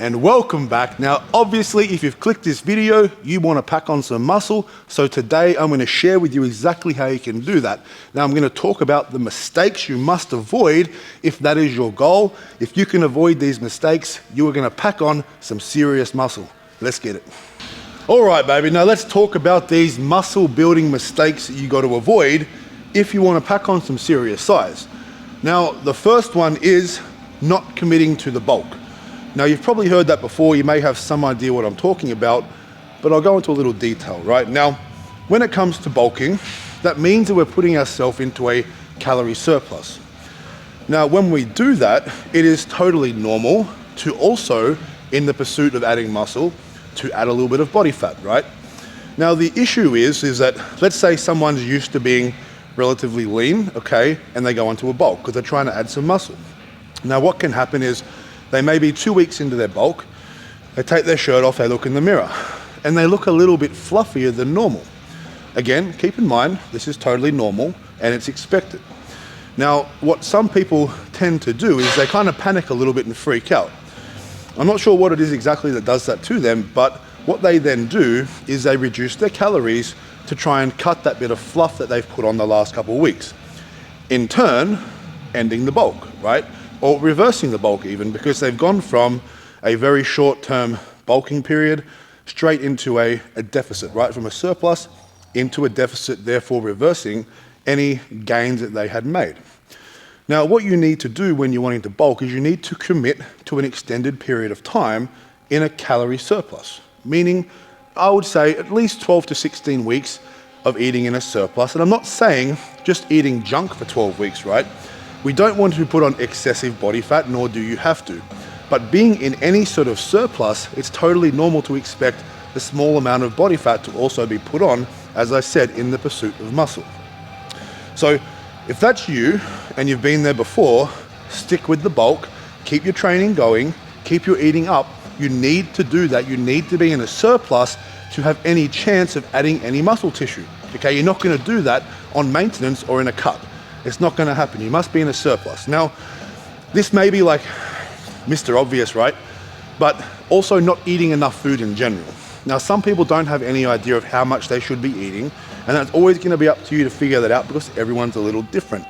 And welcome back. Now, obviously, if you've clicked this video, you want to pack on some muscle. So today I'm going to share with you exactly how you can do that. Now, I'm going to talk about the mistakes you must avoid if that is your goal. If you can avoid these mistakes, you are going to pack on some serious muscle. Let's get it. All right, baby. Now let's talk about these muscle building mistakes that you got to avoid if you want to pack on some serious size. Now, the first one is not committing to the bulk. Now, you've probably heard that before. You may have some idea what I'm talking about, but I'll go into a little detail, right? Now, when it comes to bulking, that means that we're putting ourselves into a calorie surplus. Now, when we do that, it is totally normal to also, in the pursuit of adding muscle, to add a little bit of body fat, right? Now, the issue is that, let's say someone's used to being relatively lean, okay, and they go into a bulk because they're trying to add some muscle. Now, what can happen is they may be 2 weeks into their bulk, they take their shirt off, they look in the mirror, and they look a little bit fluffier than normal. Again, keep in mind, this is totally normal and it's expected. Now, what some people tend to do is they kind of panic a little bit and freak out. I'm not sure what it is exactly that does that to them, but what they then do is they reduce their calories to try and cut that bit of fluff that they've put on the last couple of weeks. In turn, ending the bulk, right? Or reversing the bulk even, because they've gone from a very short-term bulking period straight into a deficit, right? From a surplus into a deficit, therefore reversing any gains that they had made. Now, what you need to do when you're wanting to bulk is you need to commit to an extended period of time in a calorie surplus, meaning I would say at least 12 to 16 weeks of eating in a surplus. And I'm not saying just eating junk for 12 weeks, right? We don't want to put on excessive body fat, nor do you have to. But being in any sort of surplus, it's totally normal to expect a small amount of body fat to also be put on, as I said, in the pursuit of muscle. So if that's you and you've been there before, stick with the bulk, keep your training going, keep your eating up. You need to do that. You need to be in a surplus to have any chance of adding any muscle tissue. Okay, you're not going to do that on maintenance or in a cut. It's not going to happen. You must be in a surplus. Now, this may be like Mr. Obvious, right? But also not eating enough food in general. Now, some people don't have any idea of how much they should be eating, and that's always going to be up to you to figure that out because everyone's a little different.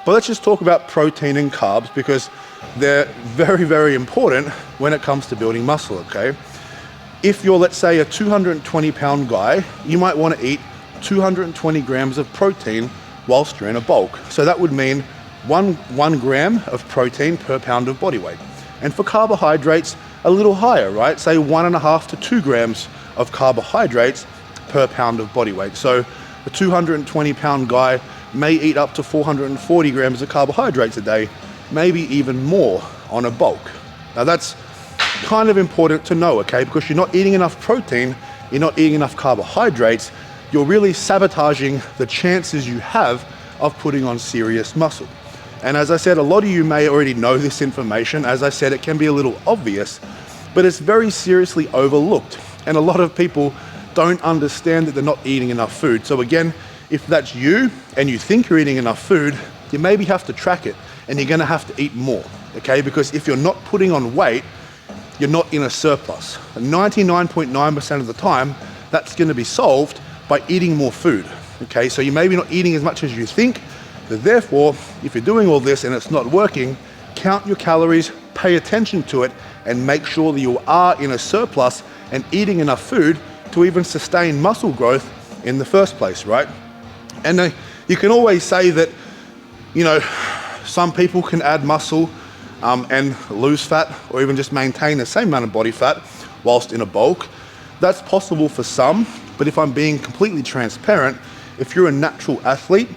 But let's just talk about protein and carbs because they're very, very important when it comes to building muscle, okay? If you're, let's say, a 220-pound guy, you might want to eat 220 grams of protein whilst you're in a bulk. So that would mean one gram of protein per pound of body weight. And for carbohydrates, a little higher, right? Say 1.5 to 2 grams of carbohydrates per pound of body weight. So a 220-pound guy may eat up to 440 grams of carbohydrates a day, maybe even more on a bulk. Now that's kind of important to know, okay? Because you're not eating enough protein, you're not eating enough carbohydrates, you're really sabotaging the chances you have of putting on serious muscle. And as I said, a lot of you may already know this information. As I said, it can be a little obvious, but it's very seriously overlooked. And a lot of people don't understand that they're not eating enough food. So again, if that's you and you think you're eating enough food, you maybe have to track it and you're gonna have to eat more, okay? Because if you're not putting on weight, you're not in a surplus. 99.9% of the time, that's gonna be solved by eating more food, okay? So you may be not eating as much as you think, but therefore, if you're doing all this and it's not working, count your calories, pay attention to it, and make sure that you are in a surplus and eating enough food to even sustain muscle growth in the first place, right? And you can always say that, you know, some people can add muscle and lose fat or even just maintain the same amount of body fat whilst in a bulk. That's possible for some, but if I'm being completely transparent, if you're a natural athlete,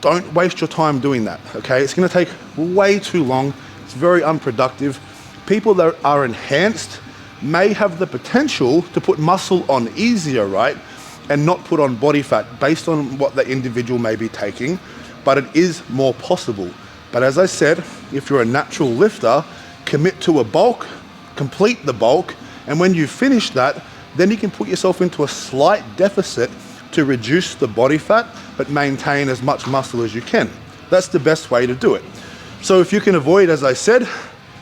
don't waste your time doing that, okay? It's gonna take way too long. It's very unproductive. People that are enhanced may have the potential to put muscle on easier, right? And not put on body fat based on what the individual may be taking, but it is more possible. But as I said, if you're a natural lifter, commit to a bulk, complete the bulk, and when you finish that, then you can put yourself into a slight deficit to reduce the body fat, but maintain as much muscle as you can. That's the best way to do it. So if you can avoid, as I said,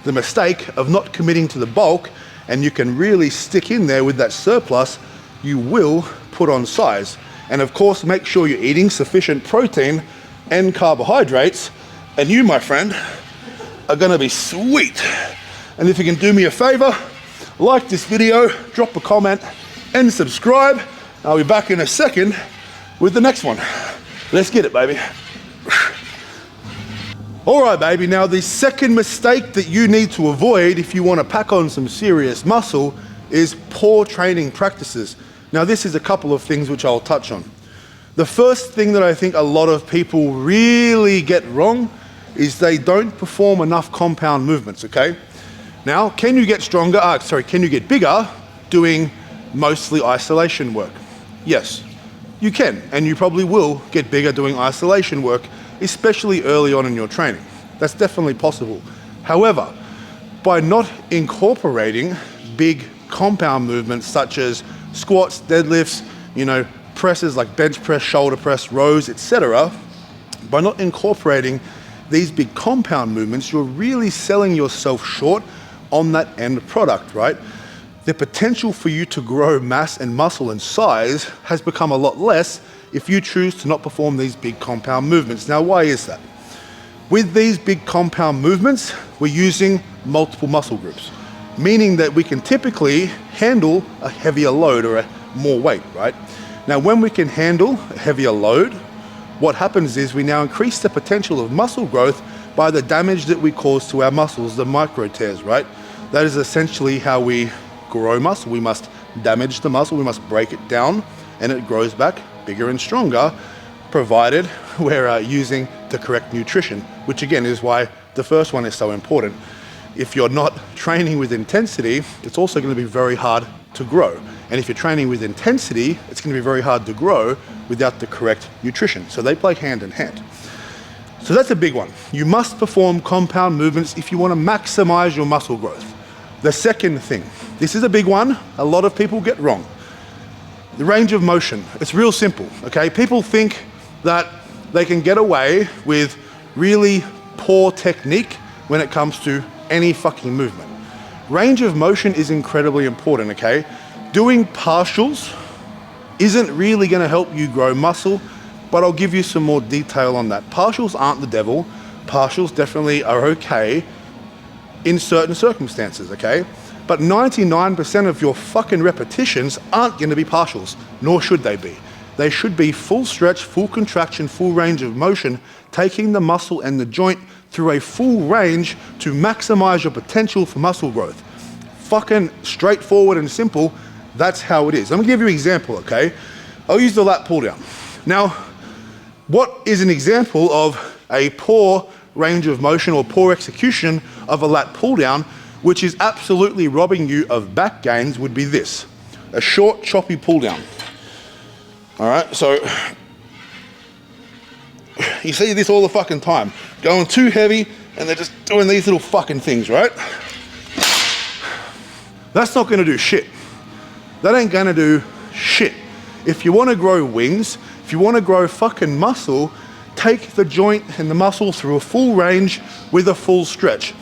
the mistake of not committing to the bulk and you can really stick in there with that surplus, you will put on size. And of course, make sure you're eating sufficient protein and carbohydrates, and you, my friend, are gonna be sweet. And if you can do me a favor, like this video, drop a comment, and subscribe. I'll be back in a second with the next one. Let's get it, baby. All right, baby, now the second mistake that you need to avoid if you want to pack on some serious muscle is poor training practices. Now, this is a couple of things which I'll touch on. The first thing that I think a lot of people really get wrong is they don't perform enough compound movements, okay? Now, can you get stronger, can you get bigger doing mostly isolation work? Yes, you can, and you probably will get bigger doing isolation work, especially early on in your training. That's definitely possible. However, by not incorporating big compound movements such as squats, deadlifts, presses like bench press, shoulder press, rows, etc., by not incorporating these big compound movements, you're really selling yourself short on that end product, right? The potential for you to grow mass and muscle and size has become a lot less if you choose to not perform these big compound movements. Now, why is that? With these big compound movements, we're using multiple muscle groups, meaning that we can typically handle a heavier load or more weight, right? Now, when we can handle a heavier load, what happens is we now increase the potential of muscle growth by the damage that we cause to our muscles, the micro tears, right? That is essentially how we grow muscle. We must damage the muscle, we must break it down, and it grows back bigger and stronger, provided we're using the correct nutrition, which again is why the first one is so important. If you're not training with intensity, it's also going to be very hard to grow. And if you're training with intensity, it's going to be very hard to grow without the correct nutrition. So they play hand in hand. So that's a big one. You must perform compound movements if you want to maximize your muscle growth. The second thing, this is a big one, a lot of people get wrong. The range of motion. It's real simple, okay? People think that they can get away with really poor technique when it comes to any fucking movement. Range of motion is incredibly important, okay? Doing partials isn't really gonna help you grow muscle, but I'll give you some more detail on that. Partials aren't the devil. Partials definitely are okay in certain circumstances, okay? But 99% of your fucking repetitions aren't gonna be partials, nor should they be. They should be full stretch, full contraction, full range of motion, taking the muscle and the joint through a full range to maximize your potential for muscle growth. Fucking straightforward and simple, that's how it is. I'm gonna give you an example, okay? I'll use the lat pull down. Now, what is an example of a poor range of motion or poor execution of a lat pull down, which is absolutely robbing you of back gains, would be this, a short, choppy pull down. All right, so you see this all the fucking time, going too heavy and they're just doing these little fucking things, right? That's not gonna do shit. That ain't gonna do shit. If you wanna grow wings, if you wanna grow fucking muscle, take the joint and the muscle through a full range with a full stretch.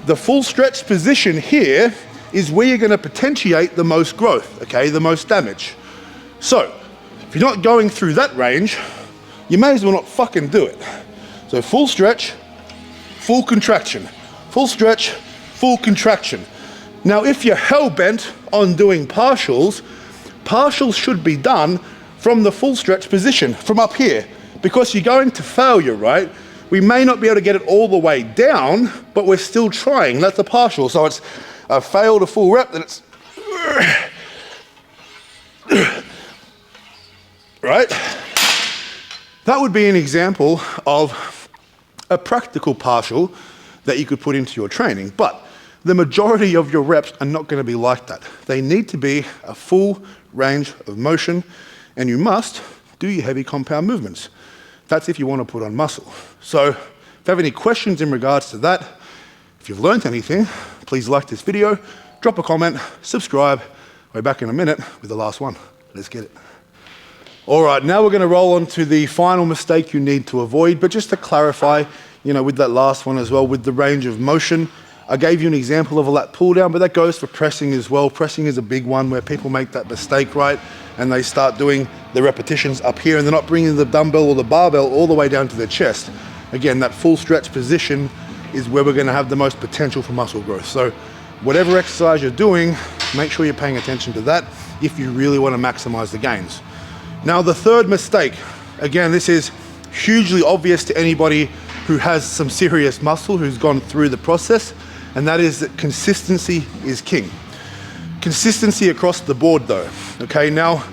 The full stretch position here is where you're gonna potentiate the most growth, okay, the most damage. So, if you're not going through that range, you may as well not fucking do it. So full stretch, full contraction, full stretch, full contraction. Now, if you're hell-bent on doing partials, partials should be done from the full stretch position, from up here, because you're going to failure, right? We may not be able to get it all the way down, but we're still trying. That's a partial. So it's a fail to full rep, then it's right? That would be an example of a practical partial that you could put into your training, but the majority of your reps are not going to be like that. They need to be a full range of motion, and you must do your heavy compound movements. That's if you want to put on muscle. So if you have any questions in regards to that, if you've learned anything, please like this video, drop a comment, subscribe. We're back in a minute with the last one. Let's get it. All right, now we're going to roll on to the final mistake you need to avoid, but just to clarify, with that last one as well, with the range of motion, I gave you an example of a lat pull down, but that goes for pressing as well. Pressing is a big one where people make that mistake, right? And they start doing the repetitions up here and they're not bringing the dumbbell or the barbell all the way down to their chest. Again, that full stretch position is where we're gonna have the most potential for muscle growth. So whatever exercise you're doing, make sure you're paying attention to that if you really wanna maximize the gains. Now the third mistake, again, this is hugely obvious to anybody who has some serious muscle, who's gone through the process, and that is that consistency is king. Consistency across the board though, okay? Now,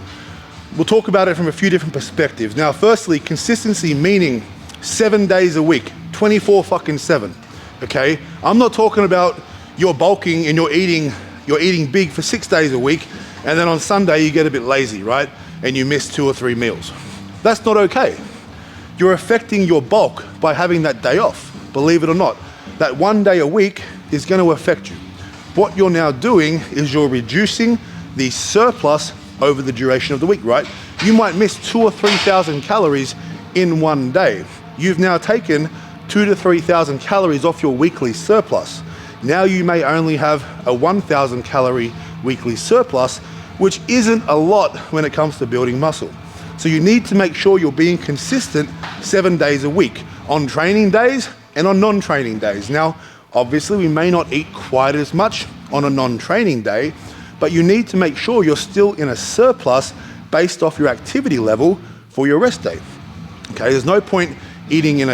we'll talk about it from a few different perspectives. Now, firstly, consistency meaning 7 days a week, 24/7, okay? I'm not talking about you're bulking and you're eating big for 6 days a week, and then on Sunday you get a bit lazy, right? And you miss 2 or 3 meals. That's not okay. You're affecting your bulk by having that day off, believe it or not. That 1 day a week is going to affect you. What you're now doing is you're reducing the surplus over the duration of the week, right? You might miss 2,000 or 3,000 calories in 1 day. You've now taken 2,000 to 3,000 calories off your weekly surplus. Now you may only have a 1,000 calorie weekly surplus, which isn't a lot when it comes to building muscle. So you need to make sure you're being consistent 7 days a week on training days and on non-training days. Now, obviously we may not eat quite as much on a non-training day, but you need to make sure you're still in a surplus based off your activity level for your rest day. Okay, there's no point eating in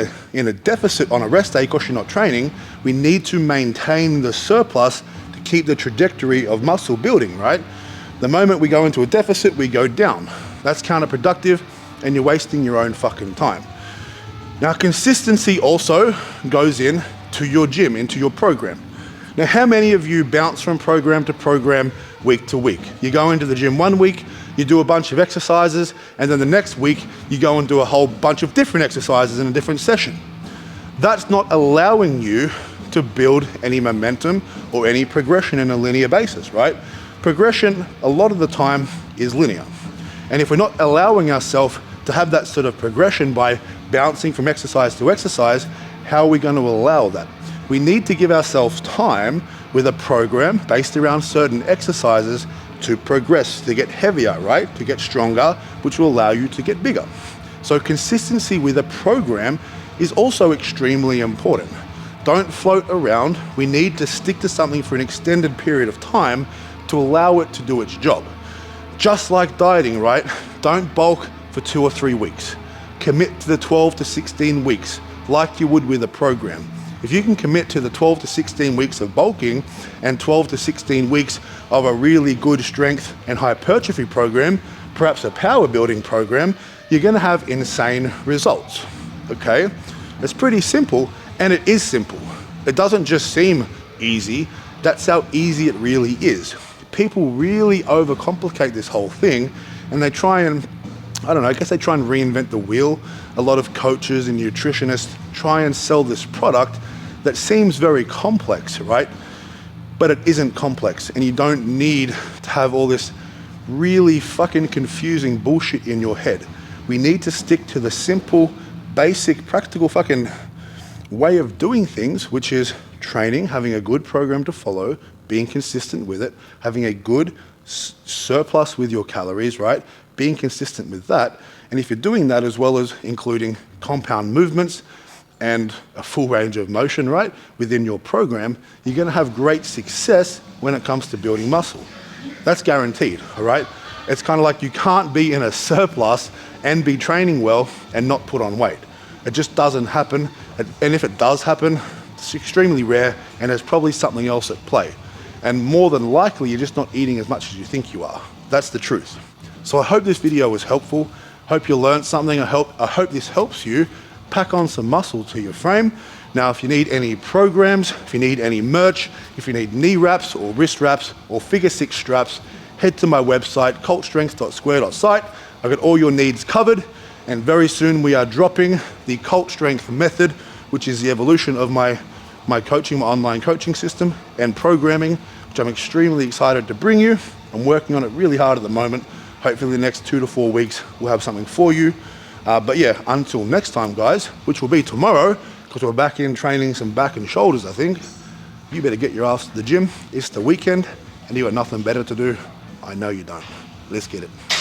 a deficit on a rest day because you're not training. We need to maintain the surplus to keep the trajectory of muscle building, right? The moment we go into a deficit, we go down. That's counterproductive and you're wasting your own fucking time. Now, consistency also goes in to your gym, into your program. Now, how many of you bounce from program to program, week to week? You go into the gym 1 week, you do a bunch of exercises, and then the next week you go and do a whole bunch of different exercises in a different session. That's not allowing you to build any momentum or any progression in a linear basis, right? Progression, a lot of the time, is linear. And if we're not allowing ourselves to have that sort of progression by bouncing from exercise to exercise, how are we going to allow that? We need to give ourselves time with a program based around certain exercises to progress, to get heavier, right? To get stronger, which will allow you to get bigger. So consistency with a program is also extremely important. Don't float around. We need to stick to something for an extended period of time to allow it to do its job. Just like dieting, right? Don't bulk for 2 or 3 weeks. Commit to the 12 to 16 weeks like you would with a program. If you can commit to the 12 to 16 weeks of bulking and 12 to 16 weeks of a really good strength and hypertrophy program, perhaps a power building program, you're gonna have insane results, okay? It's pretty simple, and it is simple. It doesn't just seem easy, that's how easy it really is. People really overcomplicate this whole thing, and they try and, I don't know, I guess they try and reinvent the wheel. A lot of coaches and nutritionists try and sell this product that seems very complex, right? But it isn't complex, and you don't need to have all this really fucking confusing bullshit in your head. We need to stick to the simple, basic, practical fucking way of doing things, which is training, having a good program to follow, being consistent with it, having a good surplus with your calories, right? Being consistent with that. And if you're doing that as well as including compound movements and a full range of motion, right, within your program, you're gonna have great success when it comes to building muscle. That's guaranteed, all right? It's kind of like you can't be in a surplus and be training well and not put on weight. It just doesn't happen. And if it does happen, it's extremely rare, and there's probably something else at play. And more than likely, you're just not eating as much as you think you are. That's the truth. So I hope this video was helpful. Hope you learned something. I hope this helps you pack on some muscle to your frame. Now, if you need any programs, if you need any merch, if you need knee wraps or wrist wraps or figure 6 straps, head to my website, cultstrength.square.site. I've got all your needs covered, and very soon we are dropping the Cult Strength method, which is the evolution of my coaching, my online coaching system and programming, which I'm extremely excited to bring you. I'm working on it really hard at the moment. Hopefully the next 2 to 4 weeks, we'll have something for you. But yeah, until next time, guys, which will be tomorrow, because we're back in training some back and shoulders, I think. you better get your ass to the gym. It's the weekend and you got nothing better to do. I know you don't. Let's get it.